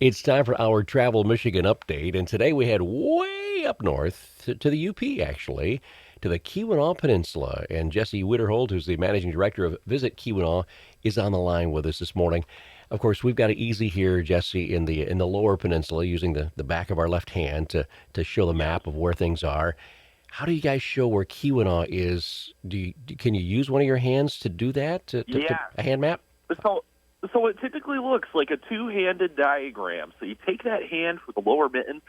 It's time for our Travel Michigan update, and today we head way up north to the UP, actually, to the Keweenaw Peninsula. And Jesse Wiederhold, who's the managing director of Visit Keweenaw, is on the line with us this morning. Of course, we've got it easy here, Jesse, in the lower peninsula, using the back of our left hand to show the map of where things are. How do you guys show where Keweenaw is? Can you use one of your hands to do that, to Yeah. a hand map? So it typically looks like a two-handed diagram. So you take that hand with the lower mitten,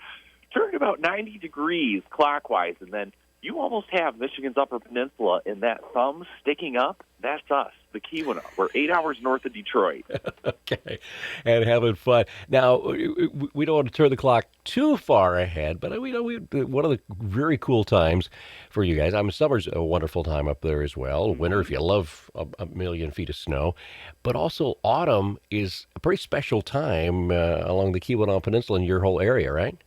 turn it about 90 degrees clockwise, and then you almost have Michigan's Upper Peninsula, and that thumb sticking up, that's us, the Keweenaw. We're 8 hours north of Detroit. Okay, and having fun. Now, we don't want to turn the clock too far ahead, but one of the very cool times for you guys. I mean, summer's a wonderful time up there as well. Winter, if you love a million feet of snow, but also autumn is a pretty special time along the Keweenaw Peninsula in your whole area, right?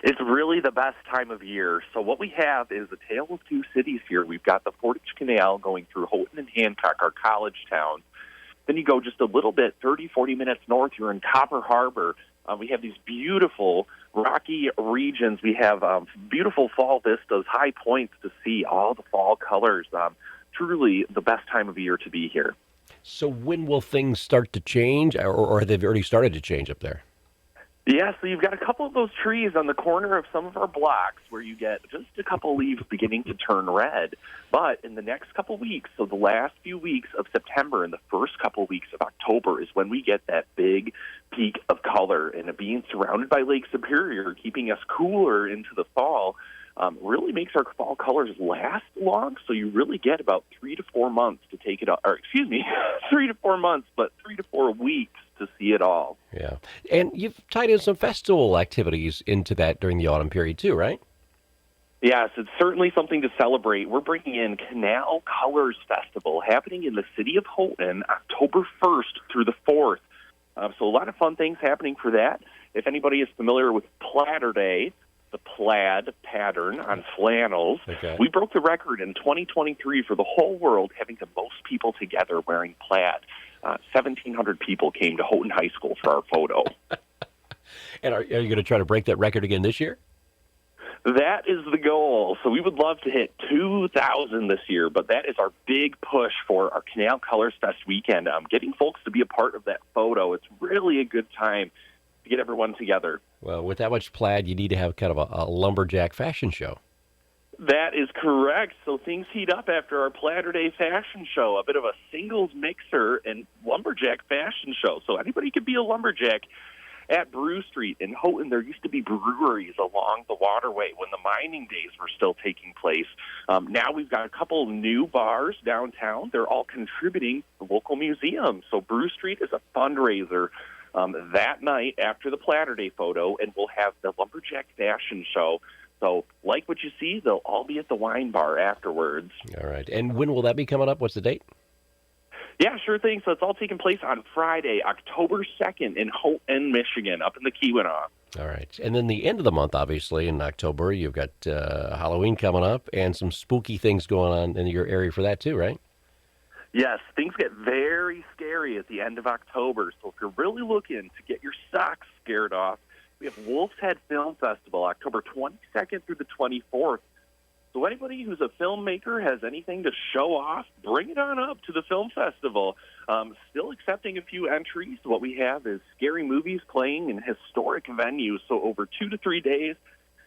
It's really the best time of year. So what we have is a tale of two cities here. We've got the Portage Canal going through Houghton and Hancock, our college town. Then you go just a little bit, 30, 40 minutes north, you're in Copper Harbor. We have these beautiful rocky regions. We have beautiful fall vistas, high points to see all the fall colors. Truly the best time of year to be here. So when will things start to change, or have they already started to change up there? Yeah, so you've got a couple of those trees on the corner of some of our blocks where you get just a couple leaves beginning to turn red. But in the next couple weeks, so the last few weeks of September and the first couple weeks of October is when we get that big peak of color. And being surrounded by Lake Superior, keeping us cooler into the fall, really makes our fall colors last long. So you really get about 3 to 4 months to take it all, or excuse me, 3 to 4 months, but 3 to 4 weeks to see it all. Yeah. And you've tied in some festival activities into that during the autumn period too, right? Yes, it's certainly something to celebrate. We're bringing in Canal Colors Festival happening in the city of Houghton October 1st through the 4th. So a lot of fun things happening for that. If anybody is familiar with Platter Day, the plaid pattern on flannels, Okay. we broke the record in 2023 for the whole world having the most people together wearing plaid. 1,700 people came to Houghton High School for our photo. And are you going to try to break that record again this year? That is the goal. So we would love to hit 2,000 this year, but that is our big push for our Canal Colors Fest weekend. Getting folks to be a part of that photo, it's really a good time to get everyone together. Well, with that much plaid, you need to have kind of a lumberjack fashion show. That is correct. So things heat up after our Platter Day fashion show, a bit of a singles mixer and lumberjack fashion show. So anybody could be a lumberjack. At Brew Street in Houghton, there used to be breweries along the waterway when the mining days were still taking place. Now we've got a couple new bars downtown. They're all contributing to the local museum. So Brew Street is a fundraiser that night after the Platter Day photo, and we'll have the lumberjack fashion show. So like what you see, they'll all be at the wine bar afterwards. All right. And when will that be coming up? What's the date? Yeah, sure thing. So it's all taking place on Friday, October 2nd in Houghton, Michigan, up in the Keweenaw. All right. And then the end of the month, obviously, in October, you've got Halloween coming up and some spooky things going on in your area for that too, right? Yes, things get very scary at the end of October. So if you're really looking to get your socks scared off, we have Wolf's Head Film Festival, October 22nd through the 24th. So anybody who's a filmmaker has anything to show off, bring it on up to the film festival. Still accepting a few entries. What we have is scary movies playing in historic venues. So over 2 to 3 days,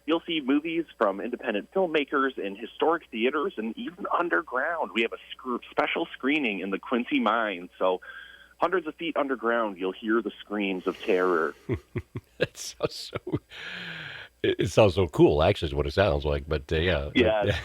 you'll see movies from independent filmmakers in historic theaters and even underground. We have a special screening in the Quincy Mine. So hundreds of feet underground, you'll hear the screams of terror. It sounds so. It sounds so cool. Actually, is what it sounds like. But yeah. Yeah.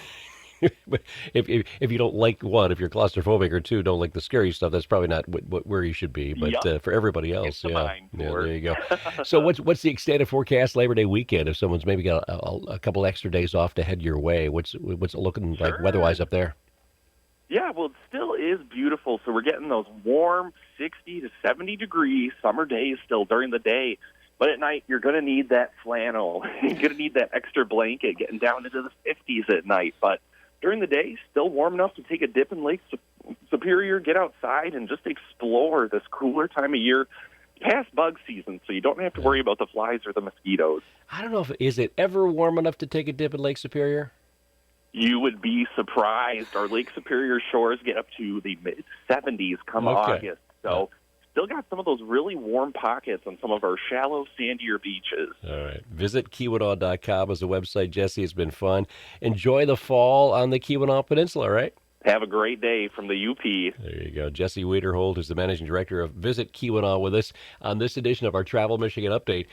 But if you don't like one, if you're claustrophobic, or two, don't like the scary stuff, that's probably not where you should be. But Yep. For everybody else, It's the yeah, mind yeah, for there it. you go. So what's the extended forecast Labor Day weekend? If someone's maybe got a couple extra days off to head your way, what's it looking like Sure. weather-wise up there? Yeah, well, it still is beautiful. So we're getting those warm 60 to 70 degree summer days still during the day. But at night, you're going to need that flannel. You're going to need that extra blanket getting down into the 50s at night. But during the day, still warm enough to take a dip in Lake Superior, get outside, and just explore this cooler time of year. past bug season, so you don't have to worry about the flies or the mosquitoes. I don't know if is it ever warm enough to take a dip in Lake Superior? You would be surprised. Our Lake Superior shores get up to the mid-70s come Okay. August. So still got some of those really warm pockets on some of our shallow, sandier beaches. All right. Visit Keweenaw.com as a website, Jesse. It's been fun. Enjoy the fall on the Keweenaw Peninsula, right? Have a great day from the UP. There you go. Jesse Wiederhold, who's the managing director of Visit Keweenaw, with us on this edition of our Travel Michigan Update.